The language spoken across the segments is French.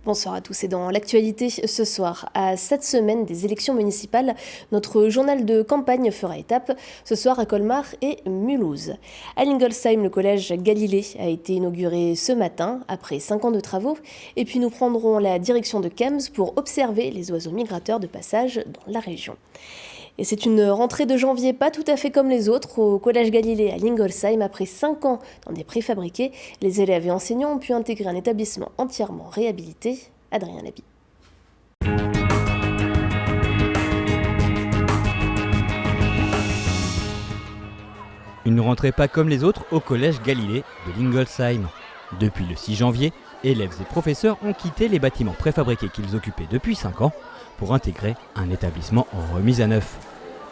Bonsoir à tous et dans l'actualité ce soir, à 7 semaines des élections municipales, notre journal de campagne fera étape ce soir à Colmar et Mulhouse. À Lingolsheim, le collège Galilée a été inauguré ce matin après 5 ans de travaux et puis nous prendrons la direction de Kems pour observer les oiseaux migrateurs de passage dans la région. Et c'est une rentrée de janvier pas tout à fait comme les autres. Au Collège Galilée à Lingolsheim, après 5 ans dans des préfabriqués, les élèves et enseignants ont pu intégrer un établissement entièrement réhabilité. Adrien Labi. Une rentrée pas comme les autres au Collège Galilée de Lingolsheim. Depuis le 6 janvier, élèves et professeurs ont quitté les bâtiments préfabriqués qu'ils occupaient depuis 5 ans pour intégrer un établissement en remise à neuf.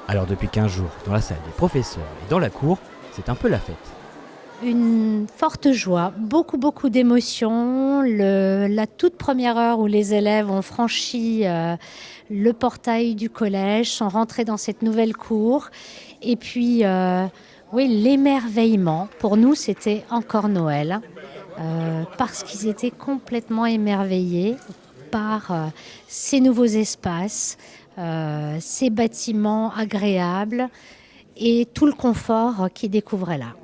Alors depuis 15 jours, dans la salle des professeurs et dans la cour, c'est un peu la fête. Une forte joie, beaucoup d'émotions. La toute première heure où les élèves ont franchi le portail du collège, sont rentrés dans cette nouvelle cour. Et puis, l'émerveillement. Pour nous, c'était encore Noël, parce qu'ils étaient complètement émerveillés par ces nouveaux espaces, ces bâtiments agréables et tout le confort qu'ils découvraient là.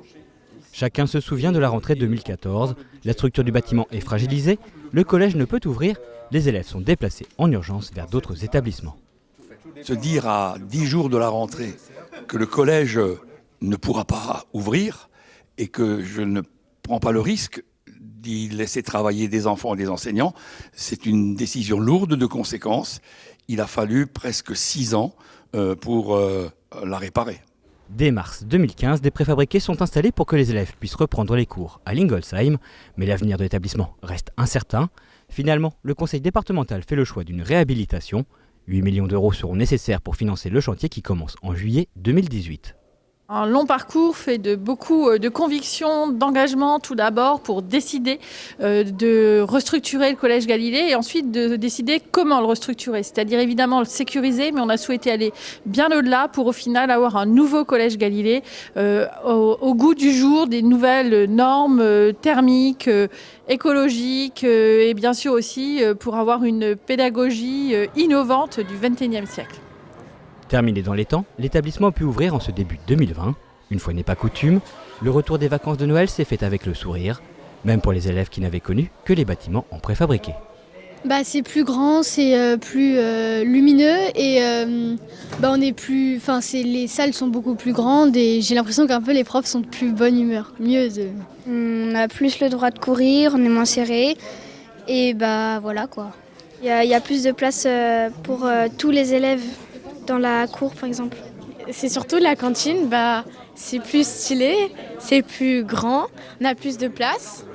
Chacun se souvient de la rentrée 2014. La structure du bâtiment est fragilisée, le collège ne peut ouvrir, les élèves sont déplacés en urgence vers d'autres établissements. Se dire à 10 jours de la rentrée que le collège ne pourra pas ouvrir et que je ne prends pas le risque d'y laisser travailler des enfants et des enseignants, c'est une décision lourde de conséquences. Il a fallu presque 6 ans pour la réparer. Dès mars 2015, des préfabriqués sont installés pour que les élèves puissent reprendre les cours à Lingolsheim, mais l'avenir de l'établissement reste incertain. Finalement, le conseil départemental fait le choix d'une réhabilitation. 8 millions d'euros seront nécessaires pour financer le chantier qui commence en juillet 2018. Un long parcours fait de beaucoup de convictions, d'engagement tout d'abord pour décider de restructurer le Collège Galilée et ensuite de décider comment le restructurer. C'est-à-dire évidemment le sécuriser, mais on a souhaité aller bien au-delà pour au final avoir un nouveau Collège Galilée au goût du jour, des nouvelles normes thermiques, écologiques et bien sûr aussi pour avoir une pédagogie innovante du XXIe siècle. Terminé dans les temps, l'établissement a pu ouvrir en ce début 2020. Une fois n'est pas coutume, le retour des vacances de Noël s'est fait avec le sourire, même pour les élèves qui n'avaient connu que les bâtiments en préfabriqué. C'est plus grand, c'est plus lumineux et on est plus, les salles sont beaucoup plus grandes et j'ai l'impression qu'un peu les profs sont de plus bonne humeur, On a plus le droit de courir, on est moins serré et voilà quoi. Il y a plus de place pour tous les élèves. Dans la cour par exemple. C'est surtout la cantine, c'est plus stylé, c'est plus grand, on a plus de place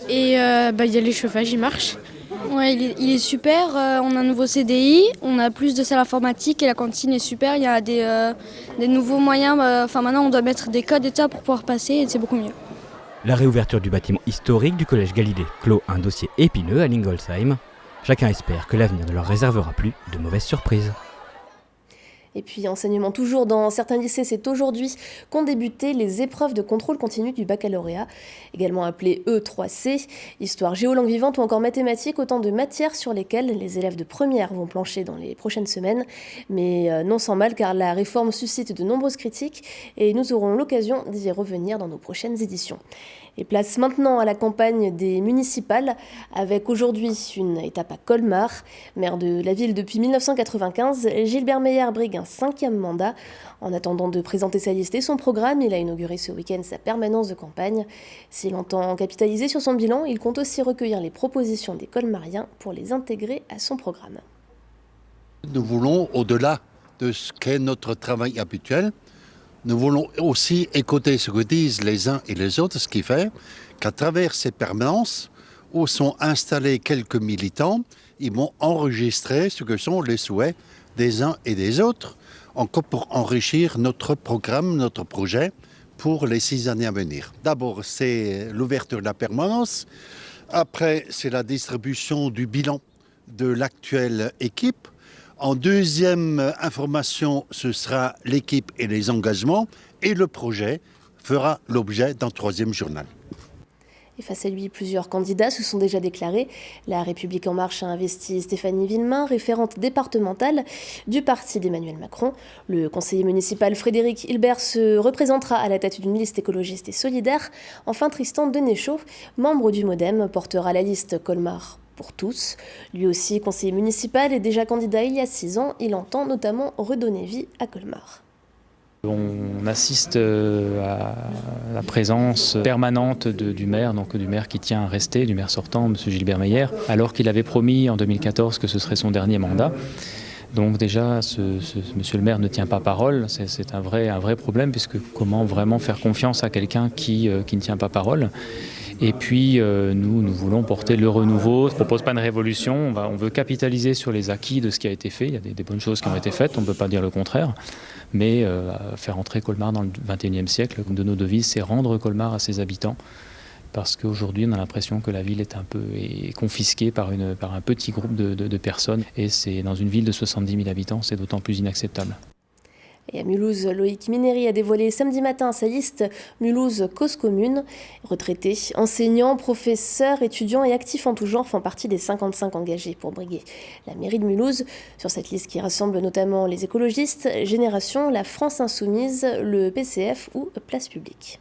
et il y a les chauffages, ils marchent. Ouais, il est super, on a un nouveau CDI, on a plus de salles informatiques et la cantine est super, il y a des nouveaux moyens, maintenant on doit mettre des codes et tout pour pouvoir passer et c'est beaucoup mieux. La réouverture du bâtiment historique du collège Galilée clôt un dossier épineux à Lingolsheim. Chacun espère que l'avenir ne leur réservera plus de mauvaises surprises. Et puis enseignement toujours dans certains lycées, c'est aujourd'hui qu'ont débuté les épreuves de contrôle continu du baccalauréat, également appelées E3C, histoire, géo, langue vivante ou encore mathématiques, autant de matières sur lesquelles les élèves de première vont plancher dans les prochaines semaines, mais non sans mal car la réforme suscite de nombreuses critiques et nous aurons l'occasion d'y revenir dans nos prochaines éditions. Et place maintenant à la campagne des municipales, avec aujourd'hui une étape à Colmar. Maire de la ville depuis 1995, Gilbert Meyer brigue un 5e mandat. En attendant de présenter sa liste et son programme, il a inauguré ce week-end sa permanence de campagne. S'il entend capitaliser sur son bilan, il compte aussi recueillir les propositions des colmariens pour les intégrer à son programme. Nous voulons, au-delà de ce qu'est notre travail habituel, nous voulons aussi écouter ce que disent les uns et les autres, ce qui fait qu'à travers ces permanences, où sont installés quelques militants, ils vont enregistrer ce que sont les souhaits des uns et des autres, encore pour enrichir notre programme, notre projet pour les 6 années à venir. D'abord, c'est l'ouverture de la permanence. Après, c'est la distribution du bilan de l'actuelle équipe. En deuxième information, ce sera l'équipe et les engagements. Et le projet fera l'objet d'un 3e journal. Et face à lui, plusieurs candidats se sont déjà déclarés. La République En Marche a investi Stéphanie Villemain, référente départementale du parti d'Emmanuel Macron. Le conseiller municipal Frédéric Hilbert se représentera à la tête d'une liste écologiste et solidaire. Enfin, Tristan Denéchaud, membre du MoDem, portera la liste Colmar pour tous. Lui aussi, conseiller municipal et déjà candidat il y a 6 ans, il entend notamment redonner vie à Colmar. On assiste à la présence permanente du maire, donc du maire qui tient à rester, du maire sortant, M. Gilbert Meyer, alors qu'il avait promis en 2014 que ce serait son dernier mandat. Donc déjà, monsieur le maire ne tient pas parole, c'est un vrai problème, puisque comment vraiment faire confiance à quelqu'un qui ne tient pas parole ? Et puis nous voulons porter le renouveau. On ne propose pas une révolution, on veut capitaliser sur les acquis de ce qui a été fait. Il y a des bonnes choses qui ont été faites, on ne peut pas dire le contraire. Mais faire entrer Colmar dans le XXIe siècle, une de nos devises, c'est rendre Colmar à ses habitants. Parce qu'aujourd'hui, on a l'impression que la ville est confisquée par un petit groupe de personnes. Et c'est dans une ville de 70 000 habitants, c'est d'autant plus inacceptable. Et à Mulhouse, Loïc Minéry a dévoilé samedi matin sa liste Mulhouse Cause Commune. Retraités, enseignants, professeurs, étudiants et actifs en tout genre font partie des 55 engagés pour briguer la mairie de Mulhouse. Sur cette liste qui rassemble notamment les écologistes, Génération, la France Insoumise, le PCF ou Place Publique.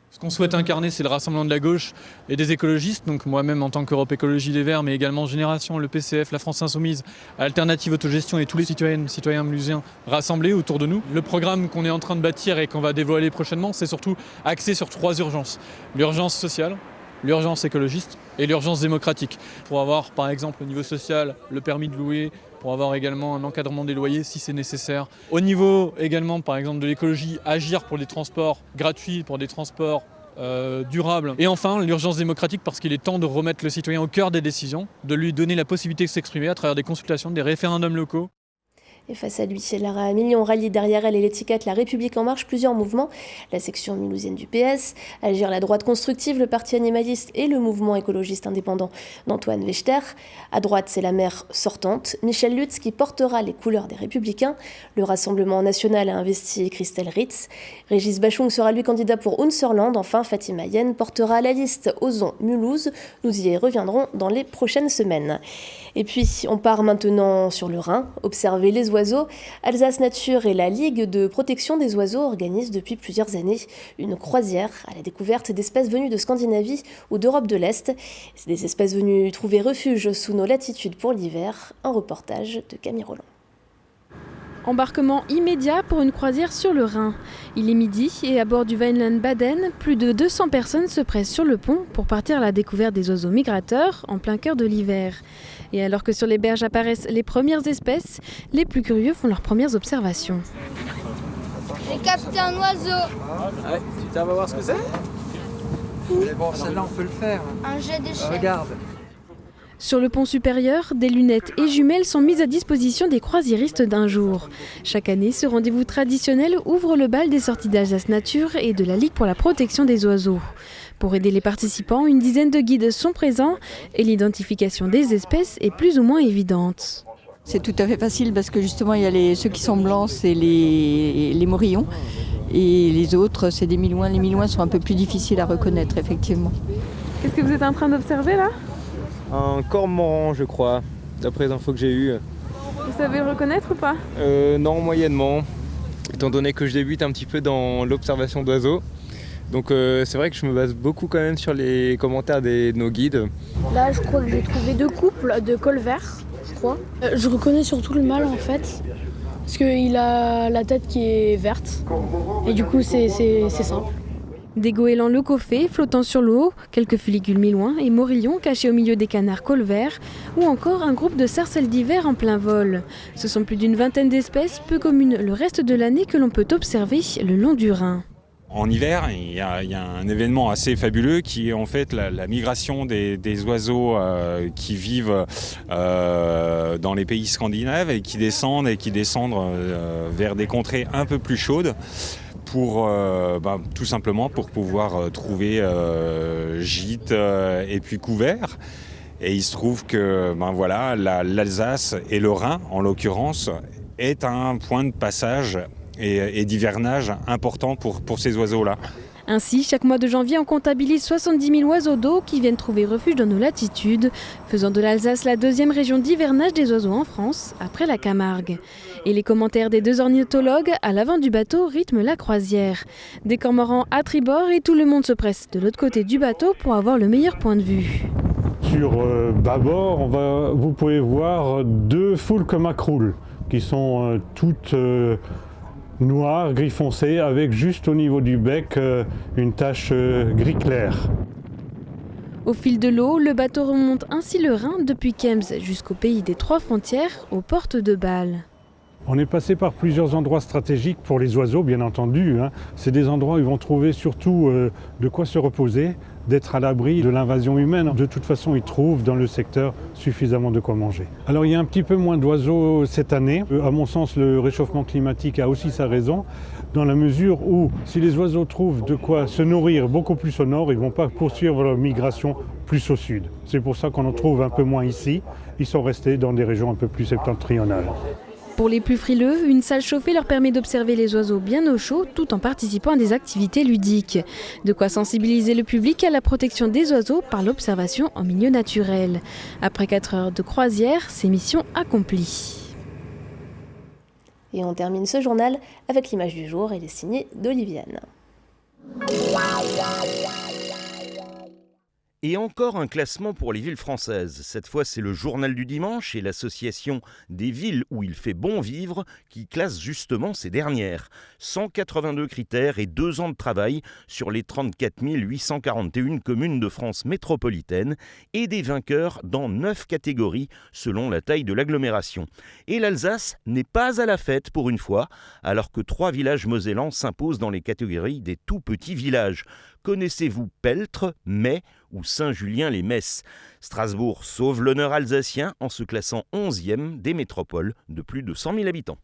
Ce qu'on souhaite incarner, c'est le rassemblement de la gauche et des écologistes, donc moi-même en tant qu'Europe Écologie Les Verts, mais également Génération, le PCF, la France Insoumise, Alternative Autogestion et tous les citoyens mulhousiens rassemblés autour de nous. Le programme qu'on est en train de bâtir et qu'on va dévoiler prochainement, c'est surtout axé sur 3 urgences. L'urgence sociale, l'urgence écologiste et l'urgence démocratique. Pour avoir par exemple au niveau social le permis de louer, pour avoir également un encadrement des loyers si c'est nécessaire. Au niveau également par exemple de l'écologie, agir pour des transports gratuits, pour des transports durables. Et enfin l'urgence démocratique parce qu'il est temps de remettre le citoyen au cœur des décisions, de lui donner la possibilité de s'exprimer à travers des consultations, des référendums locaux. Et face à lui, Lara Million rallie derrière elle et l'étiquette La République En Marche plusieurs mouvements. La section mulhousienne du PS, Agir la droite constructive, le parti animaliste et le mouvement écologiste indépendant d'Antoine Wechter. À droite, c'est la maire sortante, Michèle Lutz, qui portera les couleurs des Républicains. Le Rassemblement national a investi Christelle Ritz. Régis Bachung sera lui candidat pour Unserland. Enfin, Fatima Yen portera la liste Osons Mulhouse. Nous y reviendrons dans les prochaines semaines. Et puis, on part maintenant sur le Rhin, observer les oiseaux. Alsace Nature et la Ligue de protection des oiseaux organisent depuis plusieurs années une croisière à la découverte d'espèces venues de Scandinavie ou d'Europe de l'Est. C'est des espèces venues trouver refuge sous nos latitudes pour l'hiver. Un reportage de Camille Roland. Embarquement immédiat pour une croisière sur le Rhin. Il est midi et à bord du Vineland Baden, plus de 200 personnes se pressent sur le pont pour partir à la découverte des oiseaux migrateurs en plein cœur de l'hiver. Et alors que sur les berges apparaissent les premières espèces, les plus curieux font leurs premières observations. J'ai capté un oiseau. Ouais, tu vas voir ce que c'est ? Mais bon, celle-là on peut le faire. Un jet d'échelle. Regarde. Sur le pont supérieur, des lunettes et jumelles sont mises à disposition des croisiéristes d'un jour. Chaque année, ce rendez-vous traditionnel ouvre le bal des sorties d'Alsace Nature et de la Ligue pour la protection des oiseaux. Pour aider les participants, une dizaine de guides sont présents et l'identification des espèces est plus ou moins évidente. C'est tout à fait facile parce que justement, il y a ceux qui sont blancs, c'est les morillons. Et les autres, c'est des milouins. Les milouins sont un peu plus difficiles à reconnaître, effectivement. Qu'est-ce que vous êtes en train d'observer là ? Un cormoran, je crois, d'après les infos que j'ai eues. Vous savez le reconnaître ou pas ? Non, moyennement, étant donné que je débute un petit peu dans l'observation d'oiseaux. Donc c'est vrai que je me base beaucoup quand même sur les commentaires de nos guides. Là, je crois que j'ai trouvé 2 couples de colverts, je crois. Je reconnais surtout le mâle en fait, parce qu'il a la tête qui est verte. Et du coup, c'est simple. Des goélands leucophées flottant sur l'eau, quelques fulicules milouins et morillons cachés au milieu des canards colverts, ou encore un groupe de sarcelles d'hiver en plein vol. Ce sont plus d'une vingtaine d'espèces peu communes le reste de l'année que l'on peut observer le long du Rhin. En hiver, il y a un événement assez fabuleux qui est en fait la migration des oiseaux qui vivent dans les pays scandinaves et qui descendent vers des contrées un peu plus chaudes. Tout simplement pour pouvoir trouver gîte et puis couvert. Et il se trouve que l'Alsace et le Rhin, en l'occurrence, est un point de passage et d'hivernage important pour ces oiseaux-là. Ainsi, chaque mois de janvier, on comptabilise 70 000 oiseaux d'eau qui viennent trouver refuge dans nos latitudes, faisant de l'Alsace la deuxième région d'hivernage des oiseaux en France, après la Camargue. Et les commentaires des deux ornithologues à l'avant du bateau rythment la croisière. Des cormorans à tribord et tout le monde se presse de l'autre côté du bateau pour avoir le meilleur point de vue. Sur bâbord, vous pouvez voir 2 foulques macroules qui sont toutes noires, gris foncé, avec juste au niveau du bec une tache gris clair. Au fil de l'eau, le bateau remonte ainsi le Rhin depuis Kems jusqu'au pays des 3 frontières, aux portes de Bâle. On est passé par plusieurs endroits stratégiques pour les oiseaux, bien entendu. C'est des endroits où ils vont trouver surtout de quoi se reposer, d'être à l'abri de l'invasion humaine. De toute façon, ils trouvent dans le secteur suffisamment de quoi manger. Alors il y a un petit peu moins d'oiseaux cette année. À mon sens, le réchauffement climatique a aussi sa raison, dans la mesure où si les oiseaux trouvent de quoi se nourrir beaucoup plus au nord, ils ne vont pas poursuivre leur migration plus au sud. C'est pour ça qu'on en trouve un peu moins ici. Ils sont restés dans des régions un peu plus septentrionales. Pour les plus frileux, une salle chauffée leur permet d'observer les oiseaux bien au chaud tout en participant à des activités ludiques. De quoi sensibiliser le public à la protection des oiseaux par l'observation en milieu naturel. Après 4 heures de croisière, c'est mission accomplie. Et on termine ce journal avec l'image du jour, elle est signée d'Oliviane. Et encore un classement pour les villes françaises. Cette fois, c'est le Journal du Dimanche et l'association des villes où il fait bon vivre qui classe justement ces dernières. 182 critères et 2 ans de travail sur les 34 841 communes de France métropolitaine et des vainqueurs dans 9 catégories selon la taille de l'agglomération. Et l'Alsace n'est pas à la fête pour une fois, alors que 3 villages mosellans s'imposent dans les catégories des tout petits villages. Connaissez-vous Peltre, Metz ou Saint-Julien-les-Metz? Strasbourg sauve l'honneur alsacien en se classant 11e des métropoles de plus de 100 000 habitants.